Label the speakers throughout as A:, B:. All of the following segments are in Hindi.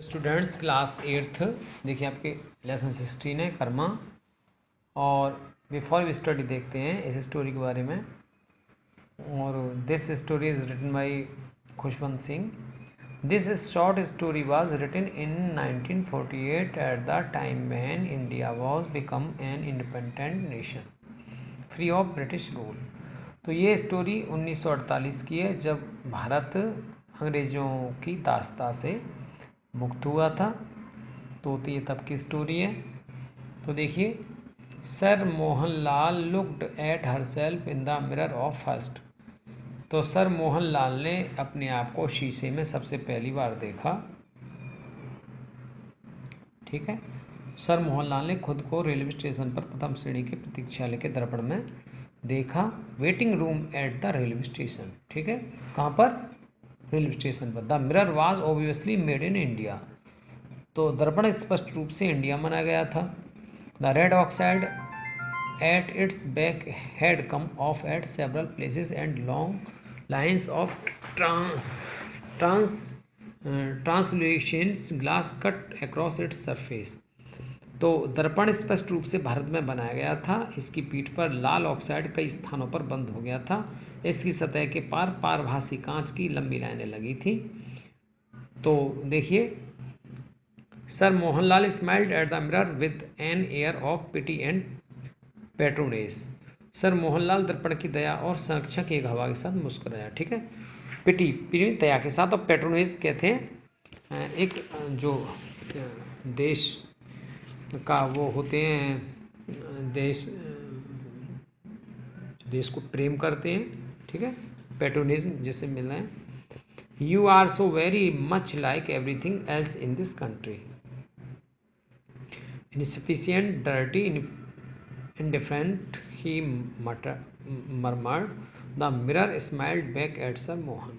A: स्टूडेंट्स क्लास 8th देखिए आपके लेसन 16 है कर्मा। और बिफोर वी स्टडी देखते हैं इस स्टोरी के बारे में। और this story is written by Khushwant Singh. This short story was written in 1948 at the time when India was become an independent nation free of British rule. तो ये स्टोरी 1948 की है, जब भारत अंग्रेज़ों की दास्ता से मुक्त हुआ था। तो ये तब की स्टोरी है। तो देखिए, sir Mohanlal looked at herself in the mirror of first. तो सर मोहनलाल ने अपने आप को शीशे में सबसे पहली बार देखा। ठीक है, सर मोहनलाल ने खुद को रेलवे स्टेशन पर प्रथम श्रेणी के प्रतीक्षालय के दर्पण में देखा। Waiting room at the railway station. ठीक है, कहाँ पर? रेलवे स्टेशन पर। The mirror was obviously made in India. तो दर्पण स्पष्ट रूप से इंडिया माना गया था। The red oxide at its back had come off at several places and long lines of translucence glass cut across its surface. तो दर्पण स्पष्ट रूप से भारत में बनाया गया था। इसकी पीठ पर लाल ऑक्साइड कई स्थानों पर बंद हो गया था। इसकी सतह के पार पारभासी कांच की लंबी लाइनें लगी थी। तो देखिए, sir Mohanlal smiled at the mirror with an air of pity and patronage. Sir Mohanlal दर्पण की दया और संरक्षण की एक हवा के साथ मुस्कुराया। ठीक है, पिटी पिटी दया के साथ, और पैट्रोनेस कहते हैं एक जो देश का वो होते हैं, देश को प्रेम करते हैं। ठीक है, पैट्रोनिज्म जिससे मिल रहे हैं। You are so very much like everything else in this country, insufficient, dirty, indifferent, he murmured. The mirror smiled back at Sir Mohan.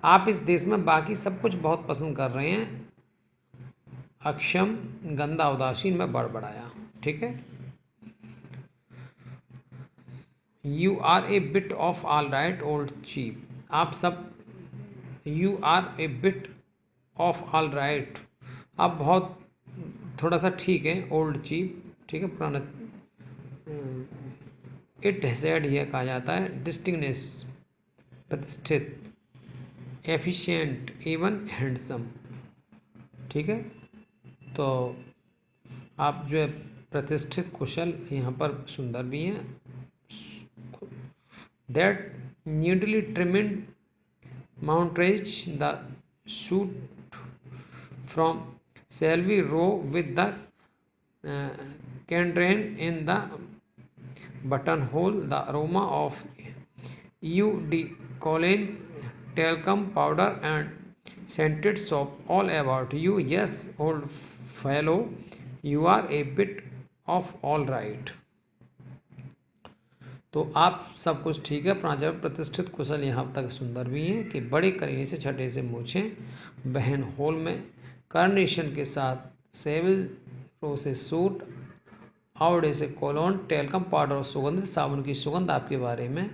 A: आप इस देश में बाकी सब कुछ बहुत पसंद कर रहे हैं, अक्षम, गंदा, उदासीन में बड़बड़ाया। ठीक है, you are a bit of all right old chap. आप सब, you are a bit of all right, आप बहुत थोड़ा सा ठीक है, ओल्ड चीप। ठीक है, पुराना। इट सेड, यह कहा जाता है, डिस्टिंग्विश, प्रतिष्ठित, एफिशिएंट, इवन हैंडसम। ठीक है, तो आप जो है प्रतिष्ठित, कुशल, यहाँ पर सुंदर भी हैं। That newly trimmed moustache the suit from Shall we row with the candrain in the buttonhole? The aroma of eau de cologne, talcum powder, and scented soap all about you. Yes, old fellow, you are a bit of all right. तो आप सब कुछ ठीक है, प्राचार्य प्रतिष्ठित, कुशल, यहाँ तक सुंदर भी हैं कि बड़े करीने से छठे से मूछें, बहन होल में कार्नेशन के साथ, सेविल रो से सूट, आवड़े से कोलोन, टेलकम पाउडर और सुगंधित साबुन की सुगंध आपके बारे में।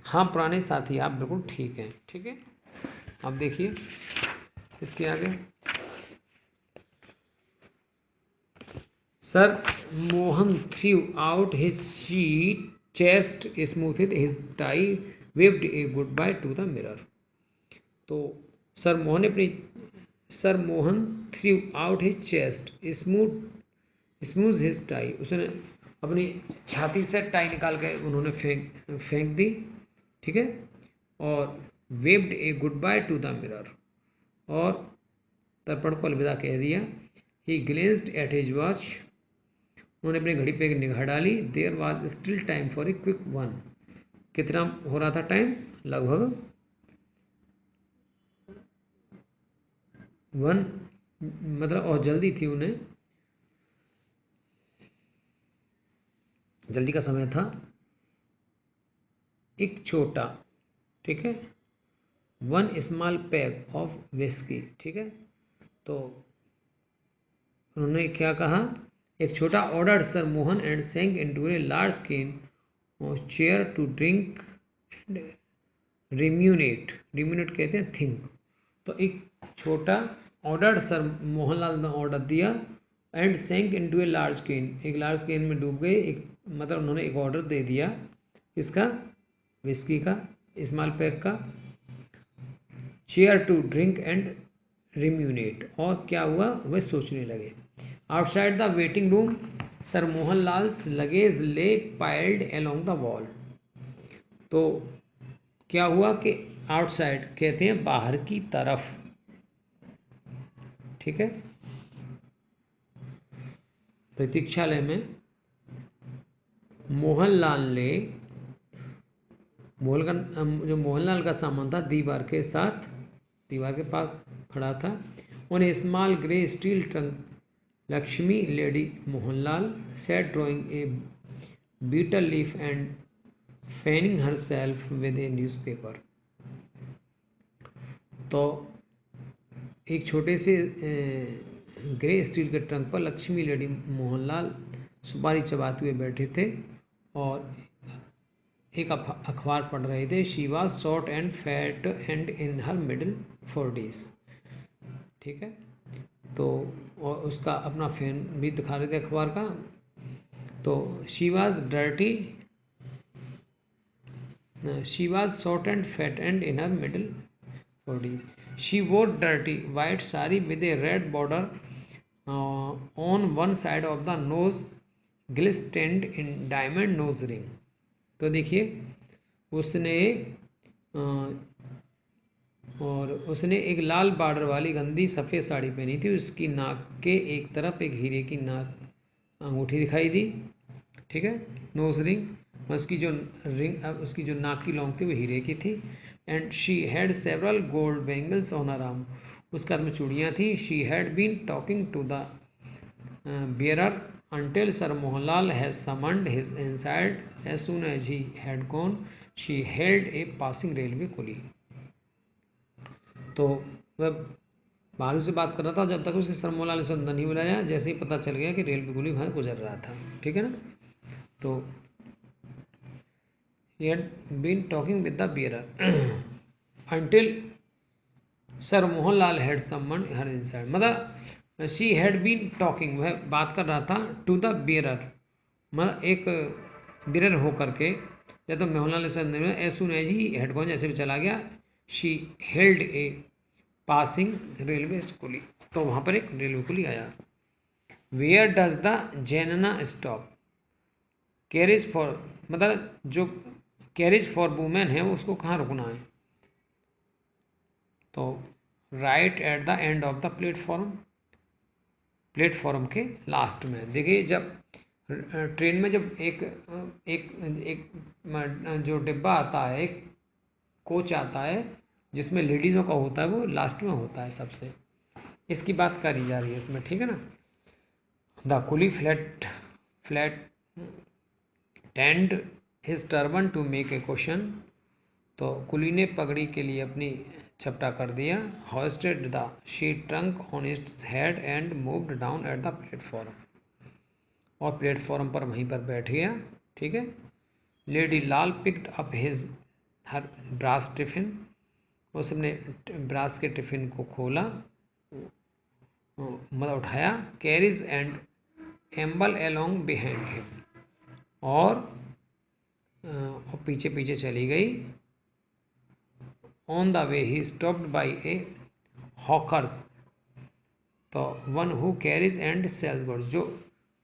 A: हाँ पुराने साथी, आप बिल्कुल ठीक हैं। ठीक है, अब देखिए इसके आगे। Sir Mohan threw out his chest, smoothed his tie, waved a goodbye to the mirror. तो sir Mohan threw out his chest, smooth his tie, उसने अपनी छाती से टाई निकाल के उन्होंने फेंक दी। ठीक है, और waved a goodbye to the mirror, और दर्पण को अलविदा कह दिया। He glanced at his watch, उन्होंने अपनी घड़ी पे एक निगाह डाली। There was still time for a quick one. कितना हो रहा था टाइम? लगभग 1, मतलब, और जल्दी थी, उन्हें जल्दी का समय था। एक छोटा, ठीक है, 1 स्मॉल पैक ऑफ विस्की। ठीक है, तो उन्होंने क्या कहा? एक छोटा order sir Mohan and sank into a large cane chair to drink and ruminate कहते हैं थिंक। तो एक छोटा, ऑर्डर्ड सर मोहनलाल ने ऑर्डर दिया, एंड सैंक इनटू ए लार्ज केन, एक लार्ज केन में डूब गए, एक मतलब उन्होंने एक ऑर्डर दे दिया इसका, विस्की का, स्मॉल पैक का, chair to drink and ruminate, और क्या हुआ वह सोचने लगे। Outside the waiting room sir Mohanlal's luggage lay piled along the wall. तो क्या हुआ कि आउटसाइड कहते हैं बाहर की तरफ, ठीक है, प्रतीक्षालय में मोहनलाल ने जो मोहनलाल का सामान था दीवार के साथ, दीवार के पास खड़ा था। On A small grey steel trunk Lakshmi lady Mohanlal set drawing a betel leaf and fanning herself with A newspaper. तो एक छोटे से ग्रे स्टील के ट्रंक पर लक्ष्मी लेडी मोहनलाल सुपारी चबाते हुए बैठे थे और एक अखबार पढ़ रहे थे। She was short and fat and in her middle 40s, ठीक है। तो और उसका अपना फैन भी दिखा रहे थे अखबार का। तो she was dirty, she was short and fat and in her middle 40s. She wore dirty white sari with a red border on one side of the nose, glistened in diamond nose ring. तो देखिए उसने और उसने एक लाल बॉर्डर वाली गंदी सफ़ेद साड़ी पहनी थी। उसकी नाक के एक तरफ एक हीरे की नाक अंगूठी दिखाई दी, ठीक है, नोज रिंग। उसकी जो रिंग, उसकी जो नाक की लौंग थी वो हीरे की थी। And she had several gold bangles on her arm, उसके हाथ में चूड़ियाँ थी। She had been talking to the bearer until Sir Mohanlal has summoned his inside. As soon as he had gone, she hailed a passing railway coolie. तो वह भालू से बात कर रहा था जब तक उसके सर मोहनलाल ने उसे अंदर नहीं बुलाया। जैसे ही पता चल गया कि रेलवे कुली वहाँ गुजर रहा था, ठीक है ना। तो he had been talking with the bearer until Sir Mohanlal had summoned her inside. मतलब शी हैड बीन टॉकिंग, वह बात कर रहा था, टू द बियरर, मतलब एक बियरर होकर के, या तो मोहनलाल ने as soon as he had gone, जैसे भी चला गया। She hailed a passing railway coolie, तो वहाँ पर एक रेलवे कुली आया। Where does the zenana stop, carriage for, मतलब जो कैरेज फॉर वुमेन है वो उसको कहाँ रुकना है। तो right at the end of the platform, platform के लास्ट में। देखिए जब ट्रेन में जब एक एक एक जो डिब्बा आता है, एक कोच आता है जिसमें लेडीज़ों का होता है, वो लास्ट में होता है सबसे। इसकी बात करी जा रही है इसमें, ठीक है ना। The coolie flattened his turban to make a question, तो कुली ने पगड़ी के लिए अपनी चपटा कर दिया। Hoisted the she trunk on its head and moved down at the platform, और प्लेटफॉर्म पर वहीं पर बैठ गया, ठीक है। Lady Lal picked up his her brass tiffin, उसने ब्रास के टिफिन को खोला, मतलब उठाया। Carries and amble along behind him, और पीछे पीछे चली गई। On the way he stopped by a hawkers, तो one who carries and sells goods, जो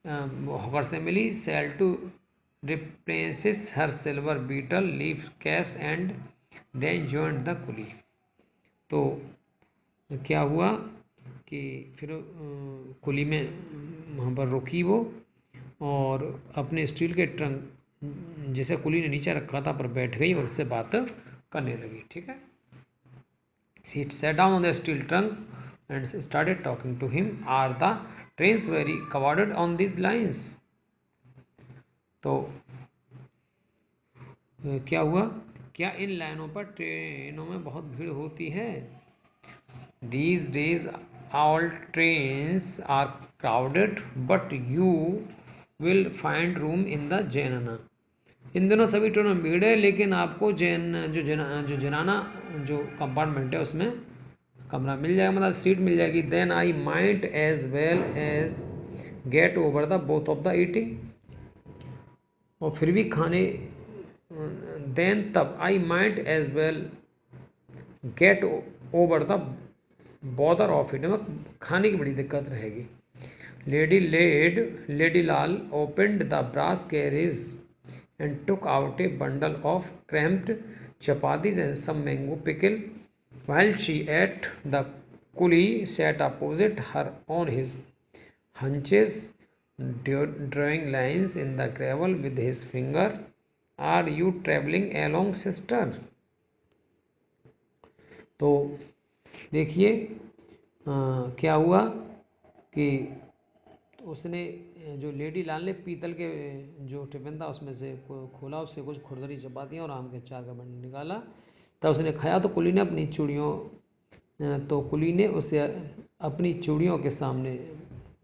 A: हॉकर से मिली। Sell to replenish her silver betel leaf case and then joined the coolie. तो क्या हुआ कि फिर कुली में वहाँ पर रुकी वो, और अपने स्टील के ट्रंक जिसे कुली ने नीचे रखा था पर बैठ गई और उससे बात करने लगी, ठीक है। She sat down on the steel trunk and started talking to him. Are the trains very crowded on these lines? तो क्या हुआ, क्या इन लाइनों पर ट्रेनों में बहुत भीड़ होती है। These days all trains are crowded, but you will find room in the Jainana. इन दोनों सभी ट्रेनों में भीड़ है, लेकिन आपको जो जनाना जो कंपार्टमेंट है उसमें कमरा मिल जाएगा मतलब सीट मिल जाएगी। Then I might as well as get over the both of the eating, और फिर भी खाने, देन तब I might as well get over the bother of it, खाने की बड़ी दिक्कत रहेगी। Lady Lal opened the brass carriage and took out a bundle of cramped chapatis and some mango pickle. While she ate, the coolie sat opposite her on his hunches, drawing lines in the gravel with his finger. Are you traveling along, sister? तो देखिए क्या हुआ कि उसने जो लेडी लाल ने पीतल के जो टिफिन था उसमें से खोला, उससे कुछ खुरदरी चपातियाँ और आम के अचार का बंडल निकाला। तब उसने खाया तो कुली ने अपनी उसे अपनी चूड़ियों के सामने,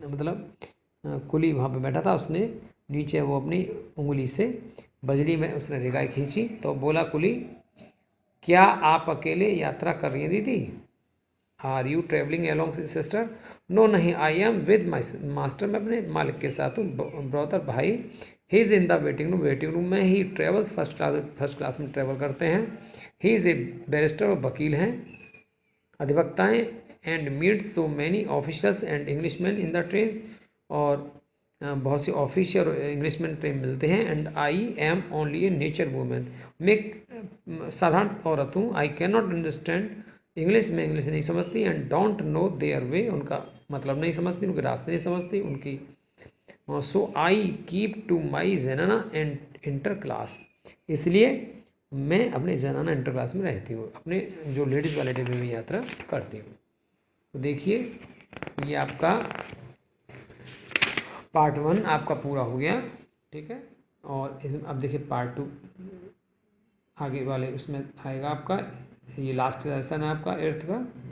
A: मतलब कुली वहाँ पे बैठा था, उसने नीचे वो अपनी उंगली से बजड़ी में उसने रिगाई खींची। तो बोला कुली, क्या आप अकेले यात्रा कर रही हैं दीदी? Are you travelling along sister? No नहीं, I am with my master, मैं अपने मालिक के साथ हूँ। ब्रदर भाई, he is in the waiting room में, ही ट्रेवल्स फर्स्ट क्लास में ट्रेवल करते हैं। ही इज़ ए बैरिस्टर, और वकील हैं, अधिवक्ताएँ, and meet so many officers and Englishman in the train, और बहुत से ऑफिसर और इंग्लिशमैन ट्रेन मिलते हैं। And I am only A nature women, मैं एक साधारण औरत हूँ। I can not understand English, में इंग्लिश नहीं समझती, and don't know their way, उनका मतलब नहीं समझती, उनके रास्ते नहीं समझती उनकी। सो आई कीप टू माई जनाना एंड इंटर क्लास, इसलिए मैं अपने जनाना इंटर क्लास में रहती हूँ, अपने जो लेडीज़ वाले डिब्बे में यात्रा करती हूँ। तो देखिए ये आपका पार्ट 1 आपका पूरा हो गया, ठीक है। और इसमें अब देखिए पार्ट 2 आगे वाले उसमें आएगा आपका, ये लास्ट सेशन है आपका 8th का।